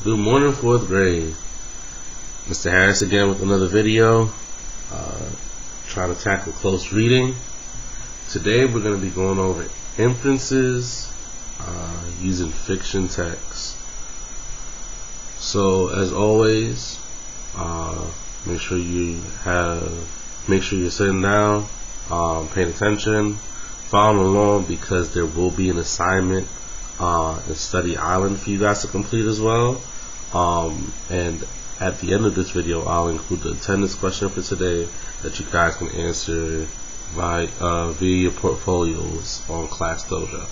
Good morning, 4th grade. Mr. Harris again with another video. Trying to tackle close reading. Today we're going to be going over inferences using fiction text. So as always, make sure you're sitting down, paying attention, following along, because there will be an assignment in Study Island for you guys to complete as well. And at the end of this video, I'll include the attendance question for today that you guys can answer via your portfolios on Class Dojo.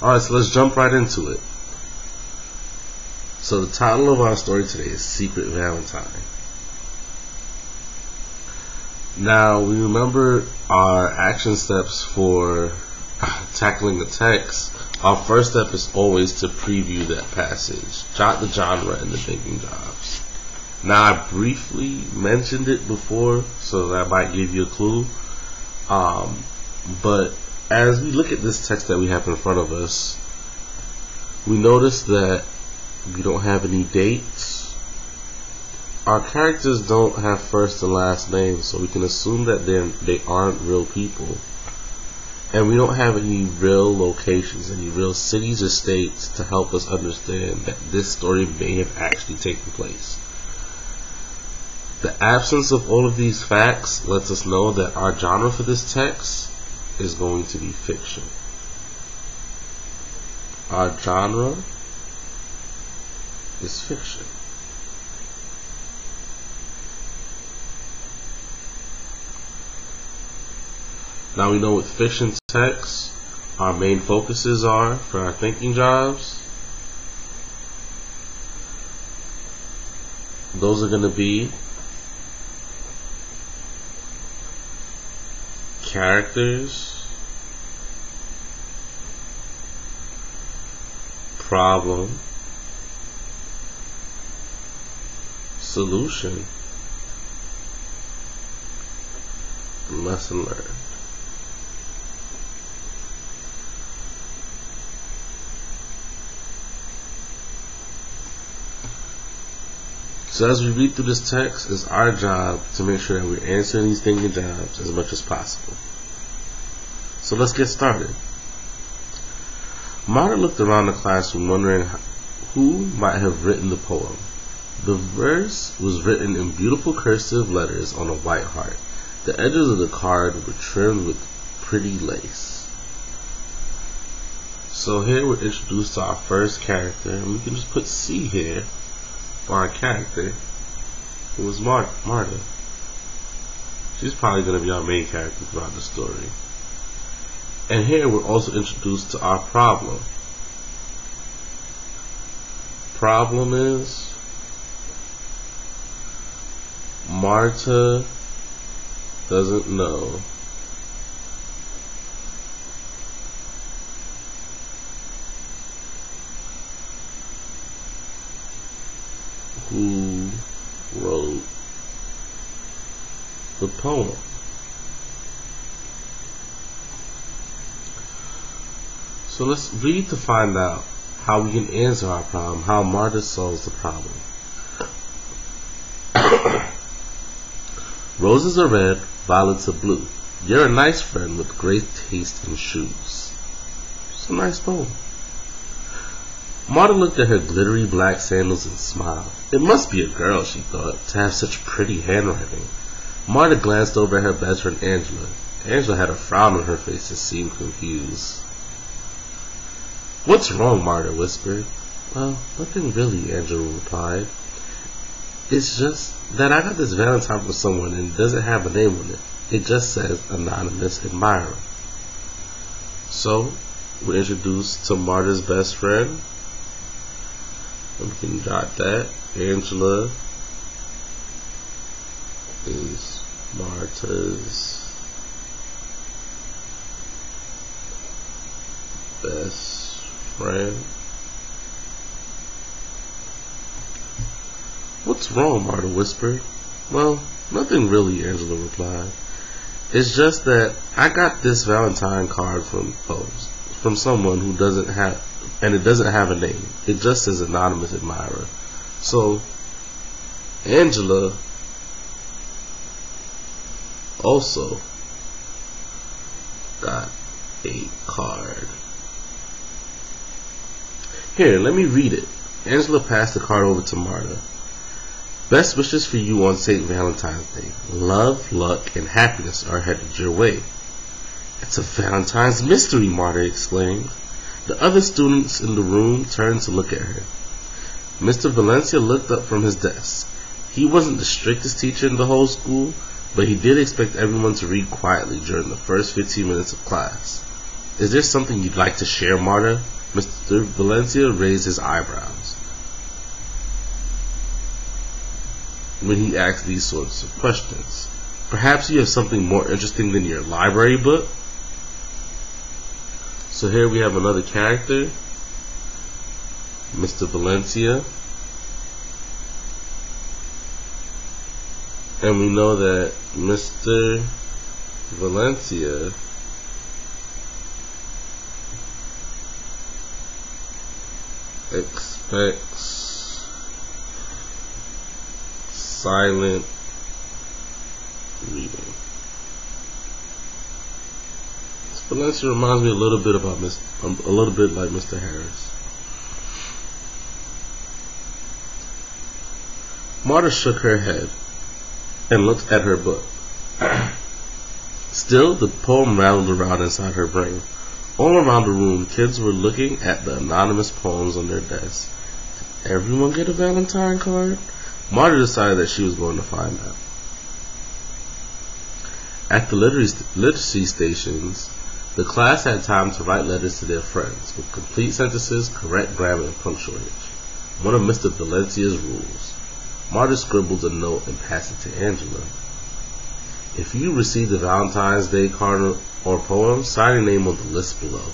Alright, so let's jump right into it. So the title of our story today is Secret Valentine. Now, we remember our action steps for tackling the text. Our first step is always to preview that passage, jot the genre and the thinking jobs. Now, I briefly mentioned it before, so that might give you a clue. But as we look at this text that we have in front of us, we notice that we don't have any dates. Our characters don't have first and last names, so we can assume that they aren't real people. And we don't have any real locations, any real cities or states to help us understand that this story may have actually taken place. The absence of all of these facts lets us know that our genre for this text is going to be fiction. Our genre is fiction. Now we know with fiction text, our main focuses are for our thinking jobs. Those are going to be characters, problem, solution, lesson learned. So as we read through this text, it's our job to make sure that we're answering these thinking jobs as much as possible. So let's get started. Marta looked around the classroom wondering who might have written the poem. The verse was written in beautiful cursive letters on a white heart. The edges of the card were trimmed with pretty lace. So here we're introduced to our first character, and we can just put C here for our character, who was Marta. She's probably going to be our main character throughout the story. And here we're also introduced to our problem. Problem is Marta doesn't know who wrote the poem. So let's read to find out how we can answer our problem, how Marta solves the problem. Roses are red, violets are blue. You're a nice friend with great taste in shoes. It's a nice poem. Marta looked at her glittery black sandals and smiled. It must be a girl, she thought, to have such pretty handwriting. Marta glanced over at her best friend Angela. Angela had a frown on her face and seemed confused. What's wrong? Marta whispered. Well, nothing really, Angela replied. It's just that I got this Valentine from someone and it doesn't have a name on it. It just says Anonymous Admirer. So, we're introduced to Marta's best friend. We can jot that. Angela is Marta's best friend. What's wrong? Marta whispered. Well, nothing really, Angela replied. It's just that I got this Valentine card from someone who doesn't have and it doesn't have a name. It just says anonymous admirer. So Angela also got a card. Here, let me read it. Angela passed the card over to Marta. Best wishes for you on St. Valentine's Day. Love, luck, and happiness are headed your way. It's a Valentine's mystery, Marta exclaimed. The other students in the room turned to look at her. Mr. Valencia looked up from his desk. He wasn't the strictest teacher in the whole school, but he did expect everyone to read quietly during the first 15 minutes of class. Is there something you'd like to share, Marta? Mr. Valencia raised his eyebrows when he asked these sorts of questions. Perhaps you have something more interesting than your library book? So here we have another character, Mr. Valencia. And we know that Mr. Valencia expects silent reading. Valencia reminds me a little bit about a little bit like Mr. Harris. Marta shook her head and looked at her book. Still, the poem rattled around inside her brain. All around the room, kids were looking at the anonymous poems on their desks. Did everyone get a Valentine card? Marta decided that she was going to find out. At the literacy stations, the class had time to write letters to their friends with complete sentences, correct grammar, and punctuation. One of Mr. Valencia's rules. Marta scribbled a note and passed it to Angela. If you received a Valentine's Day card or poem, sign your name on the list below.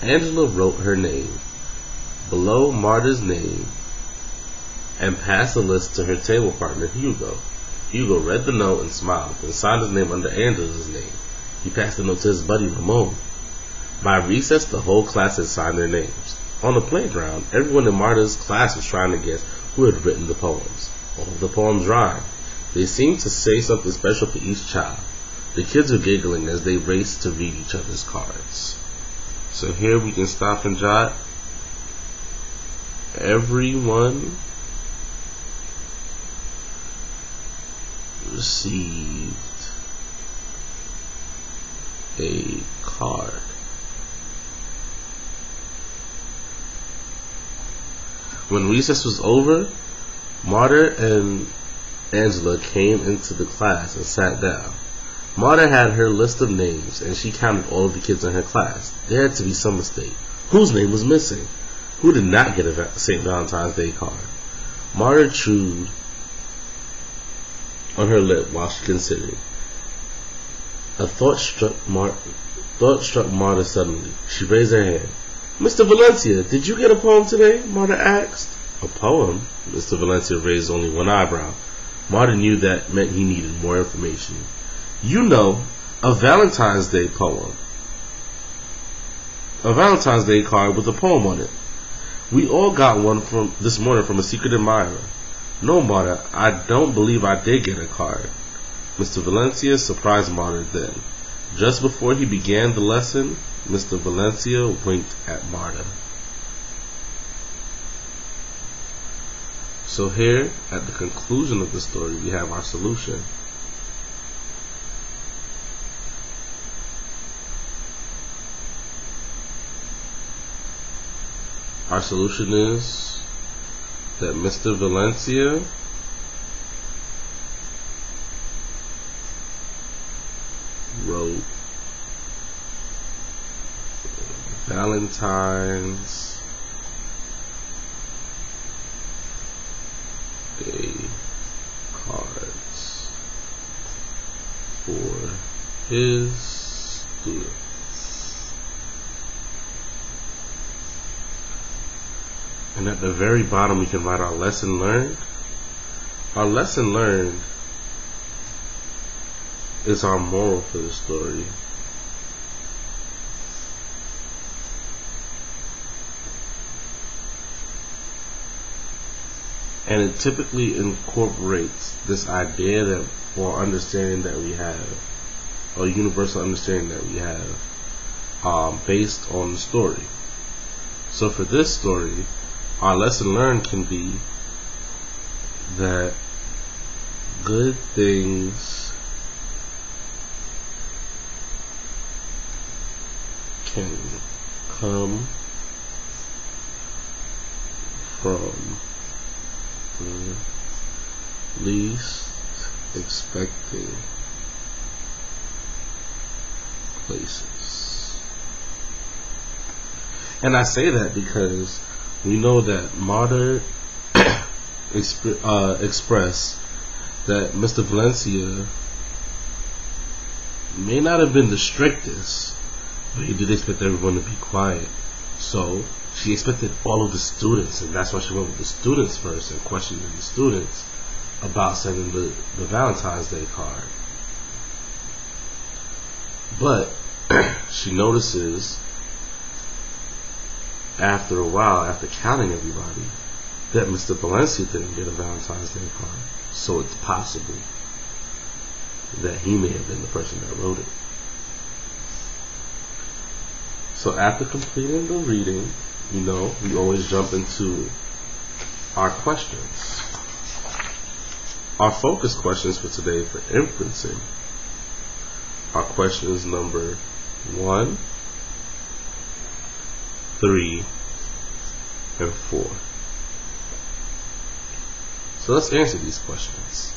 Angela wrote her name below Marta's name and passed the list to her table partner, Hugo. Hugo read the note and smiled, and signed his name under Angela's name. He passed the note to his buddy, Ramon. By recess, the whole class had signed their names. On the playground, everyone in Marta's class was trying to guess who had written the poems. All of the poems rhymed. They seemed to say something special for each child. The kids were giggling as they raced to read each other's cards. So here we can stop and jot. Everyone received a card. When recess was over, Marta and Angela came into the class and sat down. Marta had her list of names, and she counted all of the kids in her class. There had to be some mistake. Whose name was missing? Who did not get a St. Valentine's Day card? Marta chewed on her lip while she considered. A thought struck Marta suddenly. She raised her hand. Mr. Valencia, did you get a poem today? Marta asked. A poem? Mr. Valencia raised only one eyebrow. Marta knew that meant he needed more information. You know, a Valentine's Day poem. A Valentine's Day card with a poem on it. We all got one this morning from a secret admirer. No, Marta, I don't believe I did get a card. Mr. Valencia surprised Marta then. Just before he began the lesson, Mr. Valencia winked at Marta. So here, at the conclusion of the story, we have our solution. Our solution is that Mr. Valencia wrote Valentine's Day cards for his students. And at the very bottom we can write our lesson learned. Our lesson learned is our moral for the story. And it typically incorporates this idea that, or understanding that we have, or universal understanding that we have, based on the story. So for this story, our lesson learned can be that good things can come from the least expected places. And I say that because we know that Martyr expressed that Mr. Valencia may not have been the strictest, but he did expect everyone to be quiet. So she expected all of the students, and that's why she went with the students first and questioned the students about sending the Valentine's Day card. But she notices after a while, after counting everybody, that Mr. Valencia didn't get a Valentine's Day card. So it's possible that he may have been the person that wrote it. So after completing the reading, we always jump into our questions. Our focus questions for today for inferencing are questions number 1, 3, and 4. So let's answer these questions.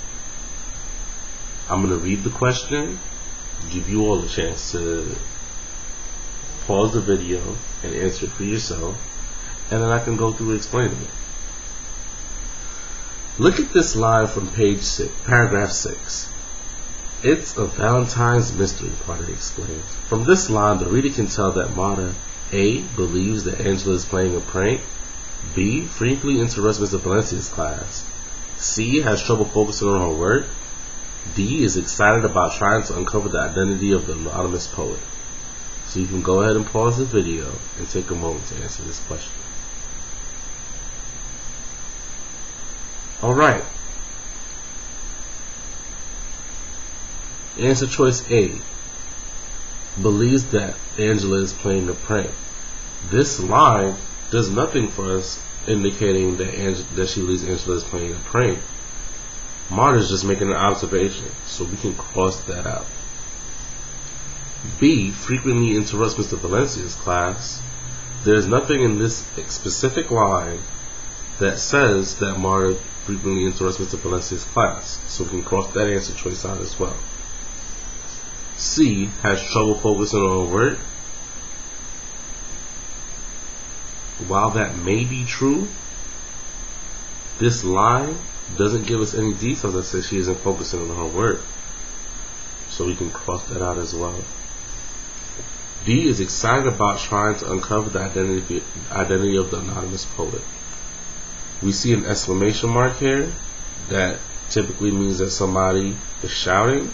I'm going to read the question, give you all a chance to pause the video and answer it for yourself, and then I can go through explaining it. Look at this line from page 6, paragraph 6. It's a Valentine's mystery, Marta explains. From this line, the reader can tell that Marta A. believes that Angela is playing a prank, B. frequently interrupts Mr. Valencia's class, C. has trouble focusing on her work, D. is excited about trying to uncover the identity of the anonymous poet. So you can go ahead and pause the video and take a moment to answer this question. Alright. Answer choice A. Believes that Angela is playing a prank. This line does nothing for us indicating that she believes Angela is playing a prank. Marta's just making an observation, so we can cross that out. B. frequently interrupts Mr. Valencia's class. There's nothing in this specific line that says that Marta frequently interrupts Mr. Valencia's class, so we can cross that answer choice out as well. C. has trouble focusing on her work. While that may be true, this line doesn't give us any details that says she isn't focusing on her work, so we can cross that out as well. D. is excited about trying to uncover the identity of the anonymous poet. We see an exclamation mark here that typically means that somebody is shouting,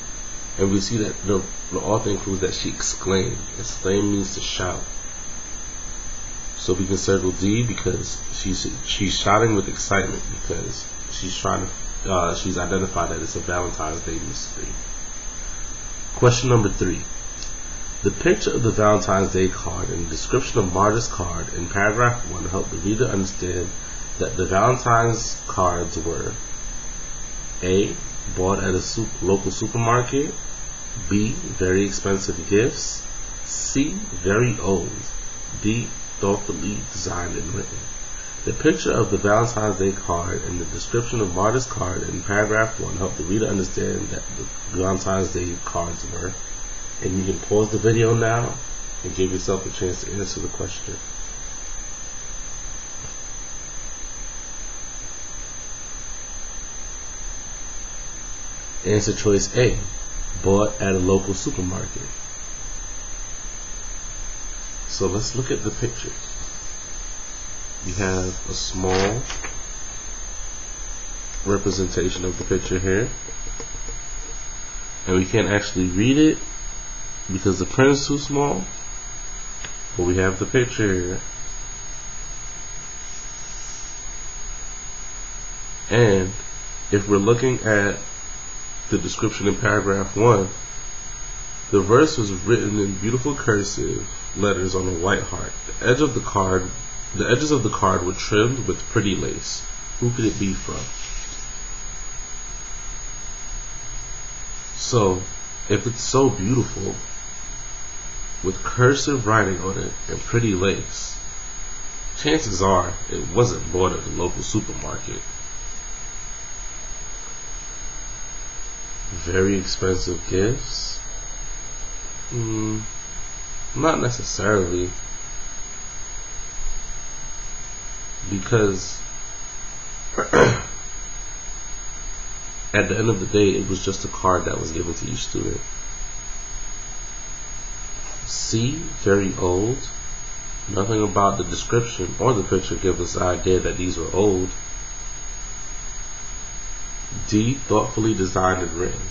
and we see that the author includes that she exclaimed. Exclaim means to shout. So we can circle D because she's shouting with excitement because she's identified that it's a Valentine's Day mystery. Question number 3. The picture of the Valentine's Day card and the description of Marta's card in paragraph 1 help the reader understand that the Valentine's cards were A. bought at a local supermarket, B. very expensive gifts, C. very old, D. thoughtfully designed and written. The picture of the Valentine's Day card and the description of Marta's card in paragraph 1 help the reader understand that the Valentine's Day cards were, and you can pause the video now and give yourself a chance to answer the question. Answer choice A. Bought at a local supermarket. So let's look at the picture. You have a small representation of the picture here, and we can't actually read it because the print is too small, but we have the picture here. And if we're looking at the description in paragraph 1, the verse was written in beautiful cursive letters on a white heart. The edges of the card were trimmed with pretty lace. Who could it be from? So, if it's so beautiful, with cursive writing on it and pretty lace, chances are it wasn't bought at the local supermarket. Very expensive gifts? Not necessarily, because at the end of the day, it was just a card that was given to each student. C, very old. Nothing about the description or the picture gives us the idea that these were old. D, thoughtfully designed and written.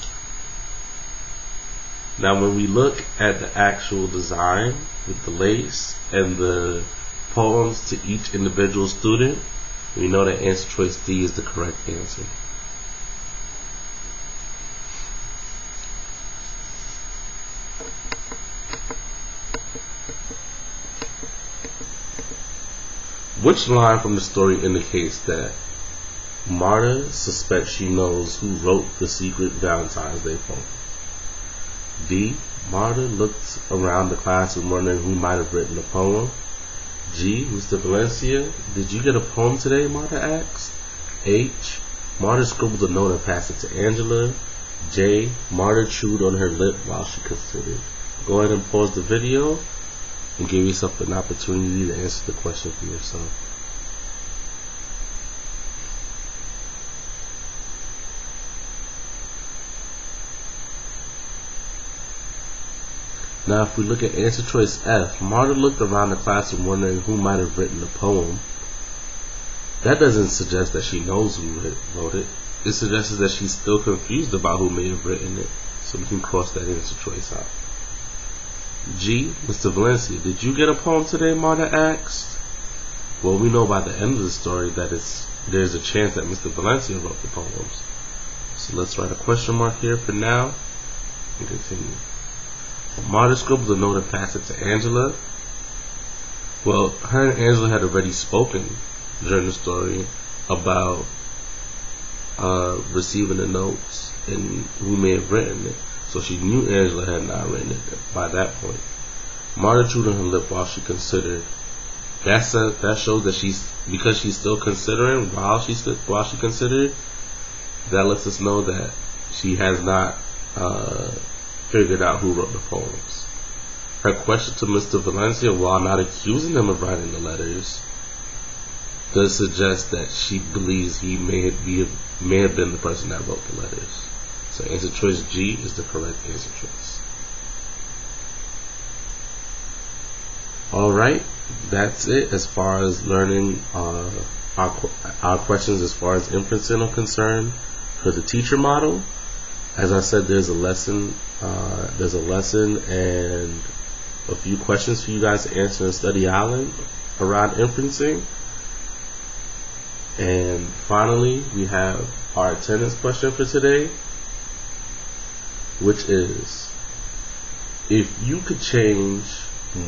Now when we look at the actual design with the lace and the poems to each individual student, we know that answer choice D is the correct answer. Which line from the story indicates that Marta suspects she knows who wrote the secret Valentine's Day poem? D. Marta looked around the classroom wondering who might have written the poem. G. Mr. Valencia, did you get a poem today? Marta asked. H. Marta scribbled a note and passed it to Angela. J. Marta chewed on her lip while she considered. Go ahead and pause the video and give yourself an opportunity to answer the question for yourself. Now if we look at answer choice F, Marta looked around the classroom wondering who might have written the poem. That doesn't suggest that she knows who wrote it. It suggests that she's still confused about who may have written it. So we can cross that answer choice out. G. Mr. Valencia, did you get a poem today? Marta asked. Well, we know by the end of the story that there's a chance that Mr. Valencia wrote the poems. So let's write a question mark here for now and continue. Marta scribbled a note and passed it to Angela. Well, her and Angela had already spoken during the story about receiving the notes and who may have written it. So she knew Angela had not written it by that point. Marta chewed on her lip while she considered. That shows that because she's still considering while she considered. That lets us know that she has not figured out who wrote the poems. Her question to Mr. Valencia, while not accusing him of writing the letters, does suggest that she believes he may have been the person that wrote the letters. So answer choice G is the correct answer choice. Alright, that's it as far as learning our questions as far as inferencing are concerned for the teacher model. As I said, there's a lesson and a few questions for you guys to answer in Study Island around inferencing. And finally, we have our attendance question for today, which is, if you could change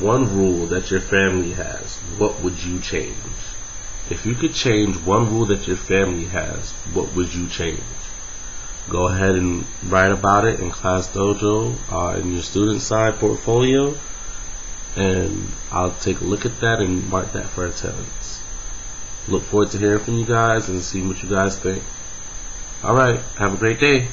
one rule that your family has, what would you change? If you could change one rule that your family has, what would you change? Go ahead and write about it in Class Dojo in your student side portfolio, and I'll take a look at that and mark that for attendance. Look forward to hearing from you guys and seeing what you guys think. Alright, have a great day.